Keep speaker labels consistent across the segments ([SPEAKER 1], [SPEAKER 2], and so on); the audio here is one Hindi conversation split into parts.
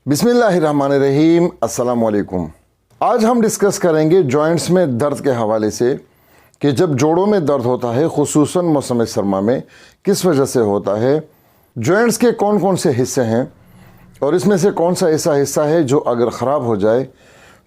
[SPEAKER 1] बिस्मिल्लाहिर्रहमानिर्रहीम, अस्सलाम वालेकुम। आज हम डिस्कस करेंगे जॉइंट्स में दर्द के हवाले से कि जब जोड़ों में दर्द होता है खुसूसन मौसम सरमा में किस वजह से होता है, जॉइंट्स के कौन कौन से हिस्से हैं और इसमें से कौन सा ऐसा हिस्सा है जो अगर ख़राब हो जाए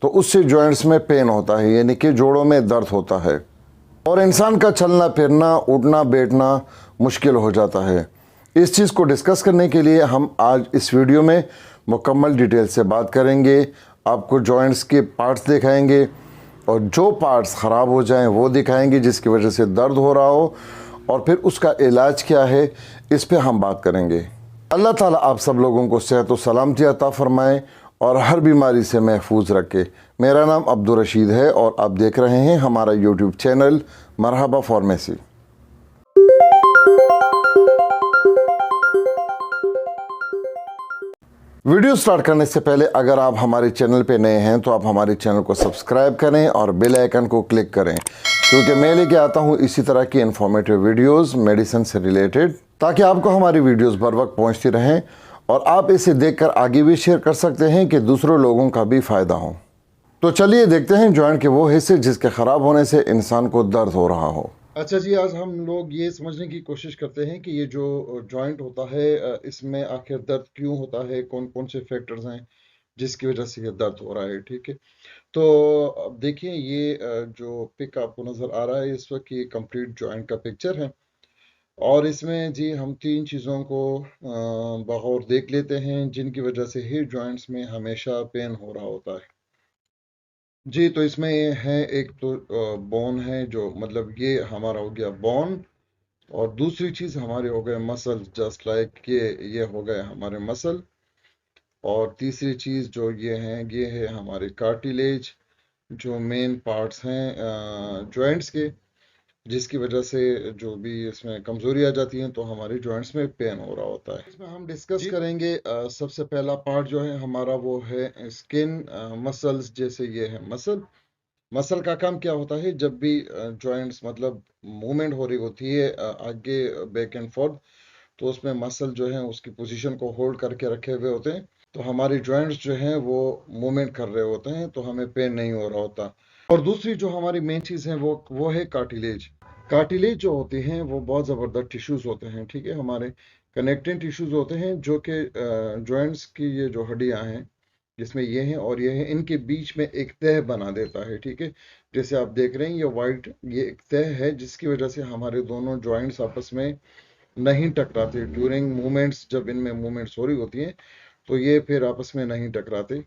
[SPEAKER 1] तो उससे जॉइंट्स में पेन होता है, यानी कि जोड़ों में दर्द होता है और इंसान का चलना फिरना उठना बैठना मुश्किल हो जाता है। इस चीज़ को डिस्कस करने के लिए हम आज इस वीडियो में मुकम्मल डिटेल से बात करेंगे। आपको जॉइंट्स के पार्ट्स दिखाएंगे और जो पार्ट्स ख़राब हो जाएं वो दिखाएंगे जिसकी वजह से दर्द हो रहा हो, और फिर उसका इलाज क्या है इस पे हम बात करेंगे। अल्लाह ताला आप सब लोगों को सेहत और सलामती अता फ़रमाए और हर बीमारी से महफूज रखे। मेरा नाम अब्दुल रशीद है और आप देख रहे हैं हमारा YouTube channel Marhaba pharmacy. Video start करने से पहले अगर आप हमारे चैनल पे नए हैं तो आप हमारे चैनल को सब्सक्राइब करें और बेल आइकन को क्लिक करें, क्योंकि मैं लेके आता हूँ इसी तरह की इन्फॉर्मेटिव वीडियोस मेडिसिन से रिलेटेड, ताकि आपको हमारी वीडियोस बर वक्त पहुँचती रहें और आप इसे देखकर आगे भी शेयर कर सकते हैं कि दूसरों लोगों का भी फ़ायदा हो। तो चलिए देखते हैं जॉइंट के वो हिस्से जिसके ख़राब होने से इंसान को दर्द हो रहा हो। अच्छा जी, आज हम लोग ये समझने की कोशिश करते हैं कि ये जो जॉइंट होता है इसमें आखिर दर्द क्यों होता है, कौन कौन से फैक्टर्स हैं जिसकी वजह से ये दर्द हो रहा है। ठीक है, तो अब देखिए ये जो पिक आपको नज़र आ रहा है इस वक्त ये कंप्लीट जॉइंट का पिक्चर है और इसमें जी हम तीन चीज़ों को बगौर देख लेते हैं जिनकी वजह से ही जॉइंट्स में हमेशा पेन हो रहा होता है। जी, तो इसमें ये है, एक तो बोन है, जो मतलब ये हमारा हो गया बोन, और दूसरी चीज़ हमारे हो गए मसल, जस्ट लाइक ये हो गए हमारे मसल, और तीसरी चीज़ जो ये है हमारे कार्टिलेज, जो मेन पार्ट्स हैं जॉइंट्स के, जिसकी वजह से जो भी इसमें कमज़ोरी आ जाती है तो हमारे जॉइंट्स में पेन हो रहा होता है। इसमें हम डिस्कस करेंगे सबसे पहला पार्ट जो है हमारा वो है स्किन मसल्स। जैसे ये है मसल। मसल का काम क्या होता है, जब भी जॉइंट्स मतलब मूवमेंट हो रही होती है आगे बैक एंड फोर्थ, तो उसमें मसल जो है उसकी पोजीशन को होल्ड करके रखे हुए होते हैं, तो हमारे जॉइंट्स जो हैं वो मूवमेंट कर रहे होते हैं तो हमें पेन नहीं हो रहा होता। और दूसरी जो हमारी मेन चीज़ है वो है कार्टिलेज। कार्टिलेज जो होते हैं वो बहुत ज़बरदस्त टिश्यूज होते हैं, ठीक है, हमारे कनेक्टिंग टिश्यूज होते हैं जो कि जॉइंट्स की ये जो हड्डियां हैं जिसमें ये हैं और ये हैं, इनके बीच में एक तह बना देता है। ठीक है, जैसे आप देख रहे हैं ये वाइट, ये एक तह है जिसकी वजह से हमारे दोनों जॉइंट्स आपस में नहीं टकराते ड्यूरिंग मूवमेंट्स। जब इनमें मूवमेंट्स हो रही होती हैं तो ये फिर आपस में नहीं टकराते।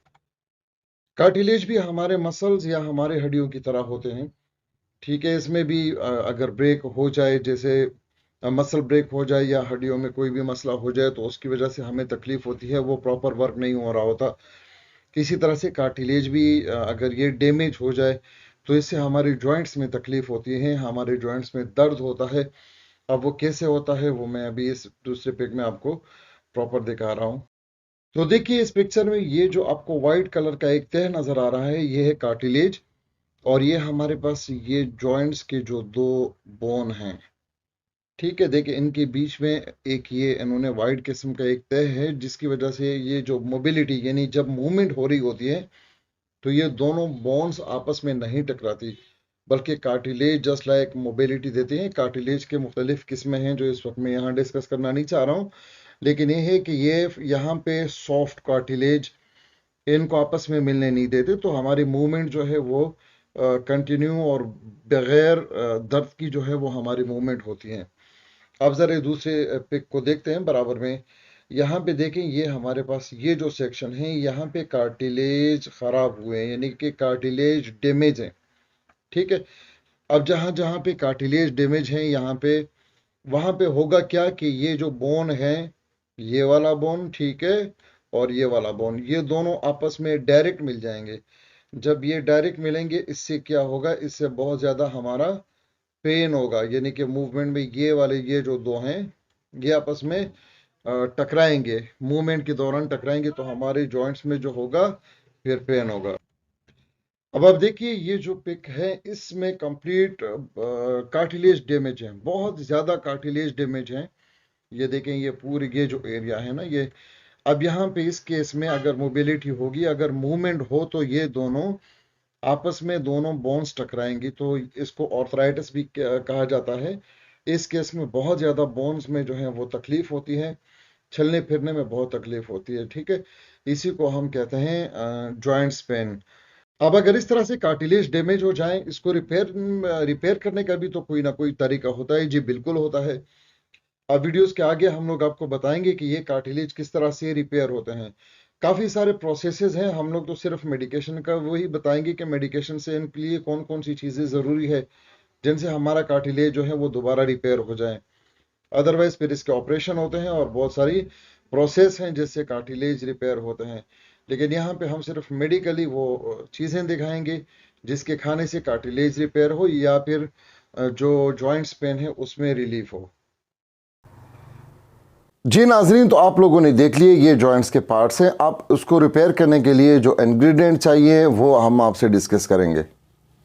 [SPEAKER 1] कार्टिलेज भी हमारे मसल्स या हमारे हड्डियों की तरह होते हैं। ठीक है, इसमें भी अगर ब्रेक हो जाए, जैसे मसल ब्रेक हो जाए या हड्डियों में कोई भी मसला हो जाए तो उसकी वजह से हमें तकलीफ होती है, वो प्रॉपर वर्क नहीं हो रहा होता। इसी तरह से कार्टिलेज भी अगर ये डैमेज हो जाए तो इससे हमारे जॉइंट्स में तकलीफ होती है, हमारे जॉइंट्स में दर्द होता है। अब वो कैसे होता है वो मैं अभी इस दूसरे पिक में आपको प्रॉपर दिखा रहा हूँ। तो देखिए इस पिक्चर में ये जो आपको व्हाइट कलर का एक तह नजर आ रहा है ये है कार्टिलेज, और ये हमारे पास ये जॉइंट्स के जो दो बोन हैं। ठीक है, देखिए इनके बीच में एक ये इन्होंने वाइट किस्म का एक तह है जिसकी वजह से ये जो मोबिलिटी यानी जब मूवमेंट हो रही होती है तो ये दोनों बोन्स आपस में नहीं टकराती, बल्कि कार्टिलेज जस्ट लाइक मोबिलिटी देते हैं। कार्टिलेज के मुख्तलिफ किस्में हैं जो इस वक्त मैं यहाँ डिस्कस करना नहीं चाह रहा हूँ, लेकिन ये है कि ये यहाँ पे सॉफ्ट कार्टिलेज इनको आपस में मिलने नहीं देते, तो हमारी मूवमेंट जो है वो कंटिन्यू और बगैर दर्द की जो है वो हमारी मूवमेंट होती है। अब जरा दूसरे पिक को देखते हैं बराबर में। यहाँ पे देखें ये हमारे पास ये जो सेक्शन है यहाँ पे कार्टिलेज खराब हुए हैं, यानी कि कार्टिलेज डैमेज है। ठीक है, अब जहाँ जहाँ पे कार्टिलेज डैमेज है यहाँ पे वहाँ पे होगा क्या कि ये जो बोन है, ये वाला बोन, ठीक है, और ये वाला बोन, ये दोनों आपस में डायरेक्ट मिल जाएंगे। जब ये डायरेक्ट मिलेंगे इससे क्या होगा, इससे बहुत ज़्यादा हमारा पेन होगा, यानी कि मूवमेंट में ये वाले ये जो दो हैं ये आपस में टकराएंगे, मूवमेंट के दौरान टकराएंगे तो हमारे जॉइंट्स में जो होगा फिर पेन होगा। अब आप देखिए ये जो पिक है इसमें कंप्लीट कार्टिलेज डैमेज है, बहुत ज़्यादा कार्टिलेज डैमेज है। ये देखें ये पूरी ये जो एरिया है ना, ये अब यहाँ पे इस केस में अगर मोबिलिटी होगी, अगर मूवमेंट हो, तो ये दोनों आपस में दोनों बोन्स टकराएंगी, तो इसको ऑर्थराइटिस भी कहा जाता है। इस केस में बहुत ज़्यादा बोन्स में जो है वो तकलीफ होती है, चलने फिरने में बहुत तकलीफ होती है, ठीक है। इसी को हम कहते हैं जॉइंट्स पेन। अब अगर इस तरह से कार्टिलेज डैमेज हो जाए, इसको रिपेयर करने का भी तो कोई ना कोई तरीका होता है। जी बिल्कुल होता है। अब वीडियोस के आगे हम लोग आपको बताएंगे कि ये कार्टिलेज किस तरह से रिपेयर होते हैं। काफ़ी सारे प्रोसेसेस हैं, हम लोग तो सिर्फ मेडिकेशन का वही बताएंगे कि मेडिकेशन से इनके लिए कौन कौन सी चीज़ें ज़रूरी है जिनसे हमारा कार्टिलेज जो है वो दोबारा रिपेयर हो जाए। अदरवाइज फिर इसके ऑपरेशन होते हैं और बहुत सारी प्रोसेस हैं जिससे कार्टिलेज रिपेयर होते हैं। लेकिन यहाँ पे हम सिर्फ मेडिकली वो चीज़ें दिखाएंगे जिसके खाने से कार्टिलेज रिपेयर हो या फिर जो जॉइंट्स पेन है उसमें रिलीफ हो। जी नाजरीन, तो आप लोगों ने देख लिए ये जॉइंट्स के पार्ट्स हैं। आप उसको रिपेयर करने के लिए जो इंग्रेडिएंट चाहिए वो हम आपसे डिस्कस करेंगे।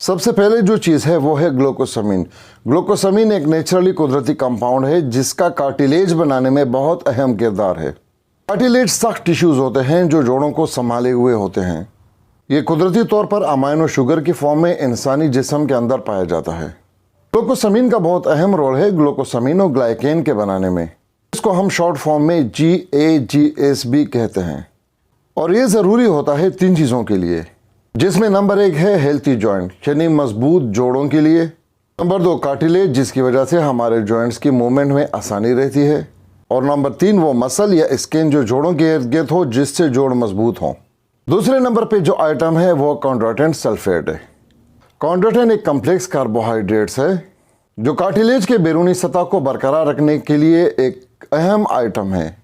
[SPEAKER 1] सबसे पहले जो चीज़ है वो है ग्लूकोसामीन। ग्लूकोसामीन एक नेचुरली कुदरती कंपाउंड है जिसका कार्टिलेज बनाने में बहुत अहम किरदार है। कार्टिलेज सख्त टिश्यूज़ होते हैं जो जोड़ों को संभाले हुए होते हैं। ये कुदरती तौर पर अमाइनो शुगर की फॉर्म में इंसानी जिस्म के अंदर पाया जाता है। ग्लूकोसामीन का बहुत अहम रोल है ग्लूकोसामिनोग्लाइकेन के बनाने में। इसको हम शॉर्ट फॉर्म में GAGS भी कहते हैं। और ये ज़रूरी होता है 3 चीज़ों के लिए, जिसमें नंबर 1 है हेल्थी जॉइंट, यानी मजबूत जोड़ों के लिए। नंबर 2 कार्टिलेज, जिसकी वजह से हमारे जॉइंट्स की मूवमेंट में आसानी रहती है। और नंबर 3 वो मसल या स्किन जो जोड़ों के इर्द गिर्द हो, जिससे जोड़ मजबूत हों। दूसरे नंबर पे जो आइटम है वो कॉन्ड्रोटिन सल्फेट है। कॉन्ड्रोटिन एक कम्प्लेक्स कार्बोहाइड्रेट्स है जो कार्टिलेज के बैरूनी सतह को बरकरार रखने के लिए एक अहम आइटम है।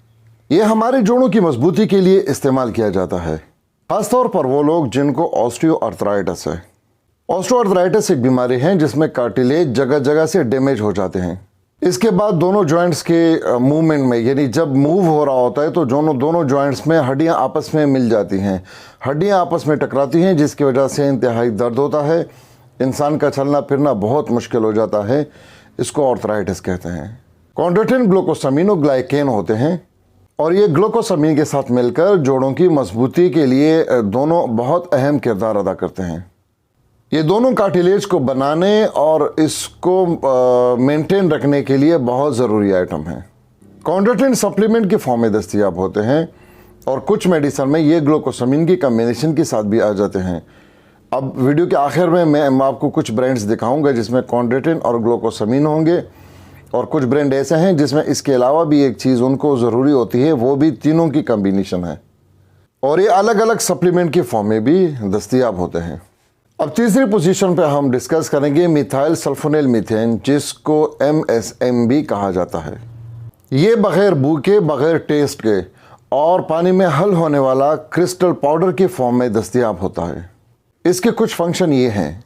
[SPEAKER 1] ये हमारे जोड़ों की मजबूती के लिए इस्तेमाल किया जाता है, खासतौर पर वो लोग जिनको ऑस्टियोआर्थराइटिस है। ऑस्टियोआर्थराइटिस एक बीमारी है जिसमें कार्टिलेज जगह जगह से डैमेज हो जाते हैं। इसके बाद दोनों जॉइंट्स के मूवमेंट में, यानी जब मूव हो रहा होता है तो दोनों जॉइंट्स में हड्डियां आपस में मिल जाती हैं, हड्डियां आपस में टकराती हैं, जिसकी वजह से इंतहाई दर्द होता है। इंसान का चलना फिरना बहुत मुश्किल हो जाता है। इसको ऑर्थराइटिस कहते हैं। कॉन्ड्रोटिन ग्लूकोसामिनोग्लाइकेन होते हैं और ये ग्लूकोसामीन के साथ मिलकर जोड़ों की मजबूती के लिए दोनों बहुत अहम किरदार अदा करते हैं। ये दोनों कार्टिलेज को बनाने और इसको मेंटेन रखने के लिए बहुत ज़रूरी आइटम है। कॉन्ड्रोटिन सप्लीमेंट के फॉर्म में दस्तयाब होते हैं और कुछ मेडिसिन में ये ग्लूकोसामीन की कम्बिनेशन के साथ भी आ जाते हैं। अब वीडियो के आखिर में मैं आपको कुछ ब्रांड्स दिखाऊंगा जिसमें कॉन्ड्रोटिन और ग्लूकोसामीन होंगे, और कुछ ब्रांड ऐसे हैं जिसमें इसके अलावा भी एक चीज़ उनको ज़रूरी होती है, वो भी तीनों की कम्बिनेशन है। और ये अलग अलग सप्लीमेंट के फॉर्म में भी दस्तयाब होते हैं। अब तीसरी पोजीशन पे हम डिस्कस करेंगे मिथाइल सल्फोनिल मीथेन, जिसको MSM भी कहा जाता है। ये बग़ैर बू के, बग़ैर टेस्ट के और पानी में हल होने वाला क्रिस्टल पाउडर के फॉर्म में दस्तयाब होता है। इसके कुछ फंक्शन ये हैं: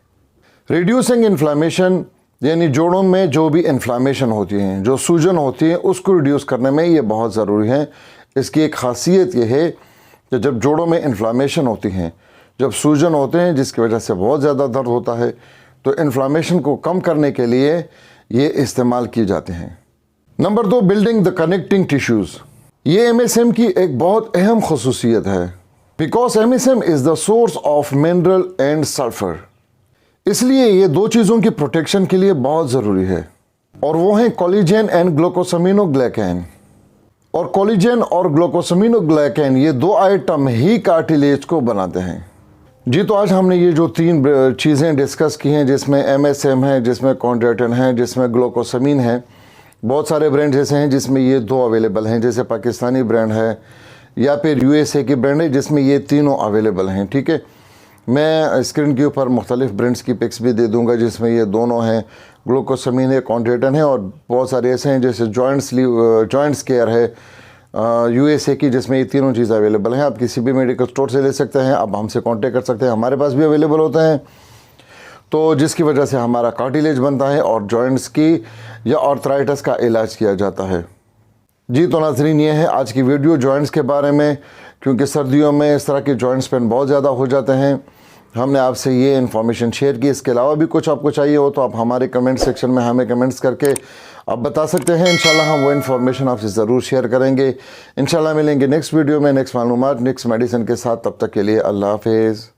[SPEAKER 1] रिड्यूसिंग इन्फ्लामेशन, यानी जोड़ों में जो भी इन्फ्लामेशन होती हैं, जो सूजन होती है, उसको रिड्यूस करने में ये बहुत ज़रूरी है। इसकी एक ख़ासियत ये है कि जब जोड़ों में इन्फ्लामेशन होती हैं, जब सूजन होते हैं जिसकी वजह से बहुत ज़्यादा दर्द होता है, तो इन्फ्लामेशन को कम करने के लिए ये इस्तेमाल किए जाते हैं। Number 2 building the connecting tissues. ये MSM की एक बहुत अहम खसूसियत है, because MSM is the source of mineral and sulphur. इसलिए ये 2 चीज़ों की प्रोटेक्शन के लिए बहुत ज़रूरी है, और वो हैं कोलेजन एंड ग्लूकोसामिनोग्लाइकेन। और कोलेजन और ग्लूकोसामिनोग्लाइकेन ये 2 आइटम ही कार्टिलेज को बनाते हैं। जी, तो आज हमने ये जो 3 चीज़ें डिस्कस की हैं, जिसमें MSM है, जिसमें कॉन्ड्रोटिन है, जिसमें ग्लूकोसामीन है। बहुत सारे ब्रांड ऐसे हैं जिसमें ये 2 अवेलेबल हैं, जैसे पाकिस्तानी ब्रांड है या फिर USA की ब्रांड है जिसमें ये तीनों अवेलेबल हैं, ठीक है। मैं स्क्रीन के ऊपर मुख्तलिफ ब्रांड्स की पिक्स भी दे दूंगा जिसमें ये दोनों हैं, ग्लूकोसामीन है, कॉन्ड्रोटिन है। और बहुत सारे ऐसे हैं जैसे जॉइंट्स केयर है USA की, जिसमें ये तीनों चीज़ अवेलेबल हैं। आप किसी भी मेडिकल स्टोर से ले सकते हैं, आप हमसे कांटेक्ट कर सकते हैं, हमारे पास भी अवेलेबल होते हैं। तो जिसकी वजह से हमारा कार्टिलेज बनता है और जॉइंट्स की या आर्थराइटिस का इलाज किया जाता है। जी, तो नाज़रीन, ये है आज की वीडियो जॉइंट्स के बारे में, क्योंकि सर्दियों में इस तरह के जॉइंट्स पेन बहुत ज़्यादा हो जाते हैं। हमने आपसे ये इन्फॉर्मेशन शेयर की। इसके अलावा भी कुछ आपको चाहिए हो तो आप हमारे कमेंट सेक्शन में हमें कमेंट्स करके आप बता सकते हैं। इंशाल्लाह हम वो इन्फॉर्मेशन आपसे ज़रूर शेयर करेंगे। इंशाल्लाह मिलेंगे नेक्स्ट वीडियो में, नेक्स्ट मालूमात, नेक्स्ट मेडिसिन के साथ। तब तक के लिए अल्लाह हाफिज़।